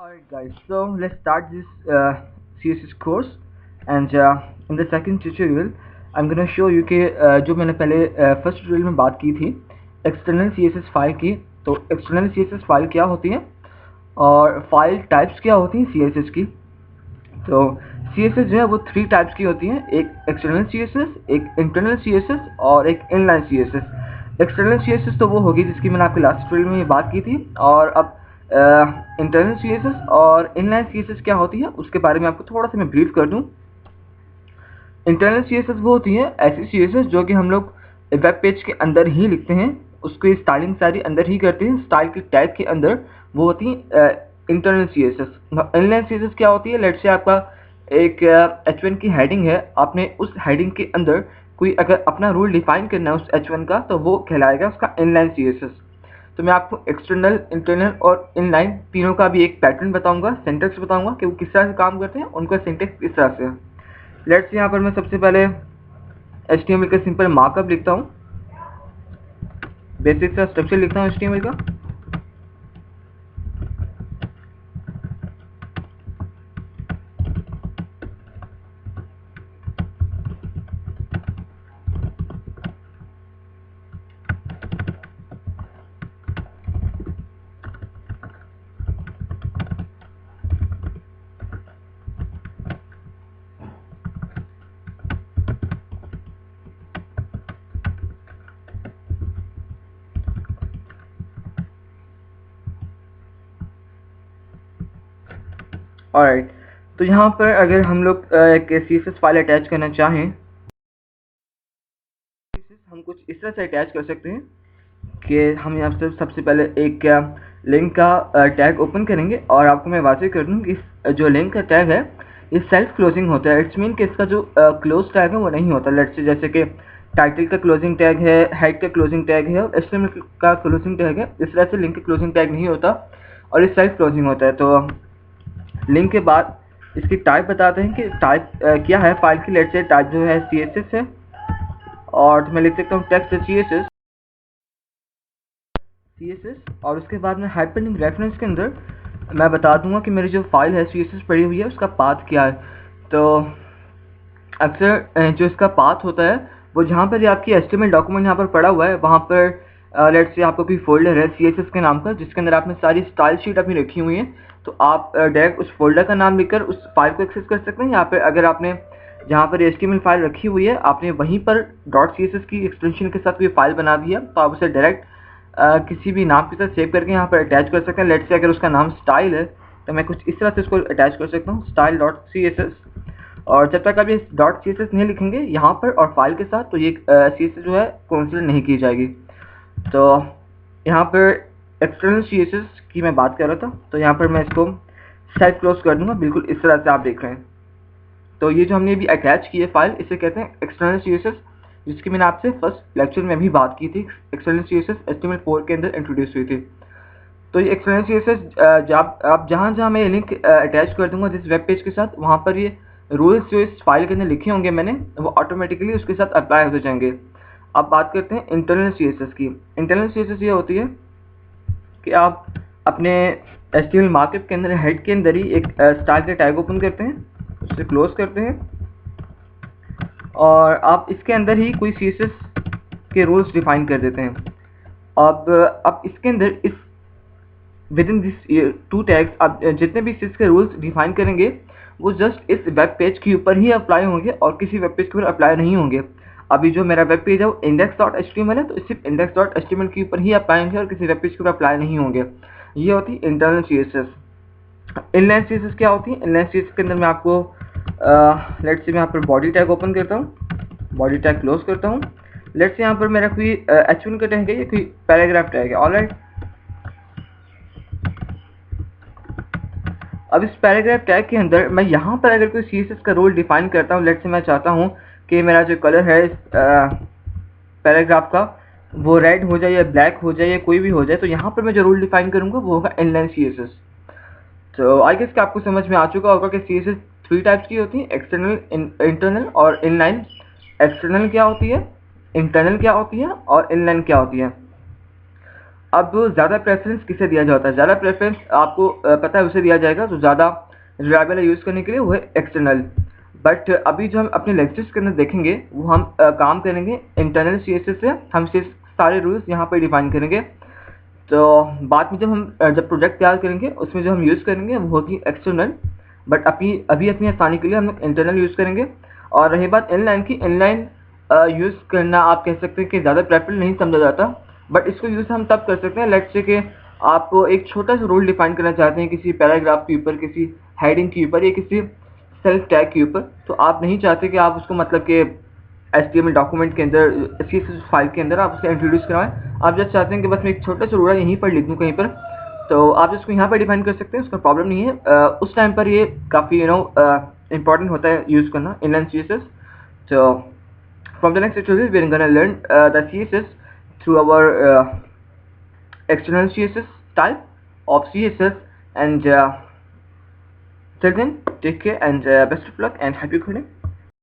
Alright guys, so let's start this CSS course and in the second tutorial I'm gonna show you कि जो मैंने पहले first tutorial में बात की थी एक्सटर्नल CSS फाइल की। तो एक्सटर्नल CSS फाइल क्या होती है और फाइल टाइप्स क्या होती हैं CSS की। तो CSS जो है वो 3 टाइप्स की होती हैं, एक एक्सटर्नल CSS, एक इंटरनल CSS और एक इनलाइन CSS। एक्सटर्नल CSS तो वो होगी जिसकी मैंने आपके लास्ट ट्यूटोरियल में बात की थी, और अब इंटरनल CSS और इनलाइन CSS क्या होती है उसके बारे में आपको थोड़ा सा मैं ब्रीफ कर दूं। इंटरनल CSS वो होती है ऐसी CSS जो कि हम लोग वेब पेज के अंदर ही लिखते हैं, उसकी स्टाइलिंग सारी अंदर ही करते हैं, स्टाइल के टैग के अंदर, वो होती है इंटरनल CSS। इनलाइन CSS क्या होती है, लेट्स से आपका एक H1 की हेडिंग है, आपने उस हेडिंग के अंदर कोई अगर अपना रूल डिफाइन करना है उस H1 का, तो वो कहलाएगा उसका इनलाइन CSS। तो मैं आपको एक्सटर्नल, इंटरनल और इनलाइन तीनों का भी एक पैटर्न बताऊंगा, सिंटैक्स बताऊंगा कि वो किस तरह से काम करते हैं, उनका सिंटैक्स इस तरह से है। लेट्स यहाँ पर मैं सबसे पहले HTML का सिंपल मार्कअप लिखता हूँ, बेसिक सा स्ट्रक्चर लिखता हूँ HTML का। ऑलराइट, तो यहाँ पर अगर हम लोग एक CSS फाइल अटैच करना चाहें, हम कुछ इस तरह से अटैच कर सकते हैं कि हम यहाँ से सबसे पहले एक लिंक का टैग ओपन करेंगे, और आपको मैं वाज़ेह कर दूँ कि जो लिंक का टैग है ये सेल्फ क्लोजिंग होता है। इट्स मीन कि इसका जो क्लोज टैग है वो नहीं होता। लेट्स से जैसे कि टाइटल का क्लोजिंग टैग है, हेड का क्लोजिंग टैग है और HTML का क्लोजिंग टैग है, इस तरह से लिंक का क्लोजिंग टैग नहीं होता और ये सेल्फ क्लोजिंग होता है। तो लिंक के बाद इसकी टाइप बताते हैं कि टाइप क्या है फाइल की। लेट्स से टाइप जो है CSS है, और तो मैं लिख सकता हूँ टेक्स्ट CSS, और उसके बाद में हाइपरलिंक रेफरेंस के अंदर मैं बता दूंगा कि मेरी जो फाइल है CSS पड़ी हुई है उसका पाथ क्या है। तो अक्सर जो इसका पाथ होता है वो जहाँ पर आपकी HTML डॉक्यूमेंट यहाँ पर पड़ा हुआ है, वहाँ पर लेट्स से आपका कोई फोल्डर है CSS के नाम का जिसके अंदर आपने सारी स्टाइल शीट अपनी रखी हुई है, तो आप डायरेक्ट उस फोल्डर का नाम लिखकर उस फाइल को एक्सेस कर सकते हैं। यहाँ पर अगर आपने जहाँ पर HTML फाइल रखी हुई है आपने वहीं पर .css की एक्सटेंशन के साथ कोई फाइल बना दिया, तो आप उसे डायरेक्ट किसी भी नाम के साथ सेव करके यहाँ पर अटैच कर सकते हैं। लेट्स से अगर उसका नाम स्टाइल है तो मैं कुछ इस तरह से उसको अटैच कर सकता हूँ, style.css। और जब तक आप ये .css नहीं लिखेंगे यहाँ पर और फाइल के साथ, तो ये CSS जो है कंसीडर नहीं की जाएगी। तो यहाँ पर एक्सटर्नल CSS की मैं बात कर रहा था, तो यहाँ पर मैं इसको सेल्फ क्लोज कर दूंगा, बिल्कुल इस तरह से आप देख रहे हैं। तो ये जो हमने अभी अटैच की है फाइल, इसे कहते हैं एक्सटर्नल CSS, जिसकी मैंने आपसे फर्स्ट लेक्चर में भी बात की थी। एक्सटर्नल CSS HTML4 के अंदर इंट्रोड्यूस हुई थी। तो ये एक्सटर्नल CSS जब आप जहाँ मैं लिंक अटैच कर दूंगा जिस वेब पेज के साथ, वहाँ पर ये रूल्स जो इस फाइल के अंदर लिखे होंगे मैंने, वो ऑटोमेटिकली उसके साथ अप्लाई हो जाएंगे। अब बात करते हैं इंटरनल CSS की। इंटरनल CSS ये होती है कि आप अपने HTML मार्कअप के अंदर हेड के अंदर ही एक स्टाइल का टैग ओपन करते हैं, उसे क्लोज करते हैं, और आप इसके अंदर ही कोई CSS के रूल्स डिफाइन कर देते हैं। अब इसके अंदर इस विद इन दिस 2 टैग्स आप जितने भी CSS के रूल्स डिफाइन करेंगे वो जस्ट इस वेब पेज के ऊपर ही अप्लाई होंगे और किसी वेब पेज के ऊपर अप्लाई नहीं होंगे। अभी जो मेरा वेब पेज है वो index.html है, तो सिर्फ index.html के ऊपर ही अप्लाई होंगे और किसी वेब पेज के ऊपर अप्लाई नहीं होंगे। ये होती है इंटरनल CSS। इनलाइन CSS क्या होती है? इनलाइन CSS के अंदर मैं आपको लेट्स से मैं यहाँ पर बॉडी टैग ओपन करता हूँ, बॉडी टैग क्लोज करता हूँ। लेट्स से यहाँ पर मेरा कोई H1 का टैग है या कोई पैराग्राफ टैग है। ऑलराइट, अब इस पैराग्राफ टैग के अंदर मैं यहाँ पर अगर कोई CSS का रोल डिफाइन करता हूँ, लेट्स से मैं चाहता हूँ कि मेरा जो कलर है इस पैराग्राफ का वो रेड हो जाए या ब्लैक हो जाए या कोई भी हो जाए, तो यहाँ पर मैं जो रूल डिफाइन करूँगा वो होगा इनलाइन CSS। तो आई गेस कि आपको समझ में आ चुका होगा कि CSS 3 टाइप्स की होती है, एक्सटर्नल, इंटरनल और इनलाइन। एक्सटर्नल क्या होती है, इंटरनल क्या होती है और इनलाइन क्या होती है। अब ज़्यादा प्रेफरेंस किसे दिया जाता है? ज़्यादा प्रेफरेंस आपको पता है उसे दिया जाएगा जो ज़्यादा रिलायबल है यूज़ करने के लिए, वो है एक्सटर्नल। बट अभी जो हम अपने लेक्चर्स के अंदर देखेंगे वो हम काम करेंगे इंटरनल CSS से। हम सिर्फ सारे रूल्स यहाँ पर डिफाइन करेंगे। तो बाद में जब हम जब प्रोजेक्ट तैयार करेंगे उसमें जो हम यूज़ करेंगे वो होगी एक्सटर्नल, बट अभी अपनी आसानी के लिए हम लोग इंटरनल यूज़ करेंगे। और रही बात इनलाइन की, इनलाइन यूज़ करना आप कह सकते हैं कि ज़्यादा प्रेफरेबल नहीं समझा जाता, बट इसको यूज़ हम तब कर सकते हैं लेट्स से कि आप एक छोटा सा रूल डिफाइन करना चाहते हैं किसी पैराग्राफ के ऊपर, किसी हेडिंग के ऊपर या किसी सेल्फ टैग के ऊपर। तो आप नहीं चाहते कि आप उसको मतलब कि HTML डॉक्यूमेंट के अंदर, CSS फाइल के अंदर आप उसे इंट्रोड्यूस करवाएं। आप जस्ट चाहते हैं कि बस मैं एक छोटा सा रूल यहीं पर लिख दूँ कहीं पर, तो आप इसको यहाँ पर डिफाइन कर सकते हैं, उसका प्रॉब्लम नहीं है। उस टाइम पर ये काफ़ी इंपॉर्टेंट होता है यूज़ करना inline CSS। तो from the next tutorial we are going to learn the CSS through our external CSS type of CSS, and till then take care and best of luck and happy coding.